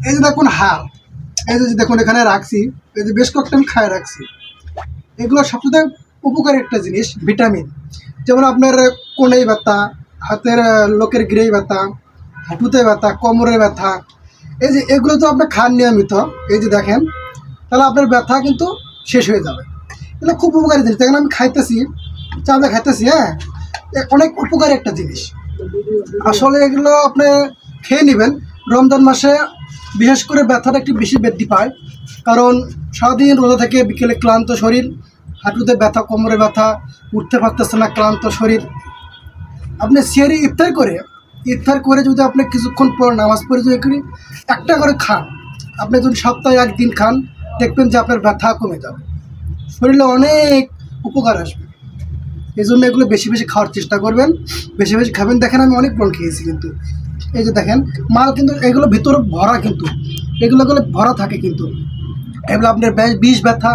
এই যে দেখুন হাড়, এই যে দেখুন এখানে রাখছি, এই যে বেশ কয়েকটা আমি খায় রাখছি। এগুলো সবচেয়ে উপকারী একটা জিনিস, ভিটামিন। যেমন আপনার কোণে ব্যথা, হাতের লোকের গিরেই ব্যথা, হাঁটুতে ব্যথা, কোমরে ব্যথা, এই যে এগুলো তো আপনি খান নিয়মিত, এই যে দেখেন, তাহলে আপনার ব্যথা কিন্তু শেষ হয়ে যাবে। এগুলো খুব উপকারী জিনিস। দেখেন আমি খাইতেছি, চাঁদা খাইতেছি, হ্যাঁ, অনেক উপকারী একটা জিনিস। আসলে এগুলো আপনি খেয়ে নেবেন। রমজান মাসে বিশেষ করে ব্যথাটা একটু বেশি বৃদ্ধি পায়, কারণ সারাদিন রোজা থেকে বিকেলে ক্লান্ত শরীর, হাঁটুতে ব্যথা, কোমরে ব্যথা, উঠতে পারতেছে না, ক্লান্ত শরীর। আপনি সেহরি ইফতার করে যদি আপনি কিছুক্ষণ পর নামাজ পড়ে যদি একটা করে খান, আপনি যদি সপ্তাহে একদিন খান, দেখবেন যে আপনার ব্যথা কমে যাবে, শরীরে অনেক উপকার আসবে। এই জন্য এগুলো বেশি বেশি খাওয়ার চেষ্টা করবেন, বেশি বেশি খাবেন। দেখেন আমি অনেক বল খেয়েছি কিন্তু, এই যে দেখেন মাল কিন্তু এগুলো ভিতরে ভরা, কিন্তু এগুলো ভরা থাকে, কিন্তু এগুলো আপনার বিষ ব্যথা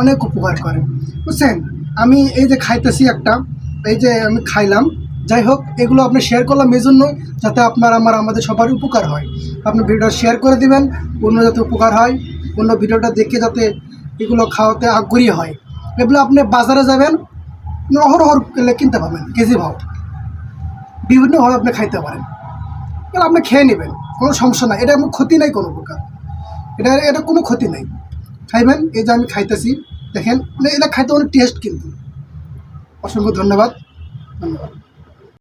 অনেক উপকার করে, বুঝছেন। আমি এই যে খাইতেছি একটা, এই যে আমি খাইলাম, যাই হোক, এগুলো আপনি শেয়ার করলাম এই জন্য যাতে আমাদের সবার উপকার হয়। আপনি ভিডিওটা শেয়ার করে দিবেন, অন্য যাতে উপকার হয়, অন্য ভিডিওটা দেখে যাতে এগুলো খাওয়াতে আগ্রহী হয়। এগুলো আপনি বাজারে যাবেন, অহরহ কিনতে পাবেন, কেজি ভাও, বিভিন্নভাবে আপনি খাইতে পারেন। এগুলো আপনি খেয়ে নেবেন, কোনো সমস্যা নাই, এটা আমার ক্ষতি নাই কোনো প্রকার, এটা কোনো ক্ষতি নাই, খাইবেন। এই যে আমি খাইতেছি, দেখেন, মানে এটা খাইতে অনেক টেস্ট কিন্তু। অসংখ্য ধন্যবাদ।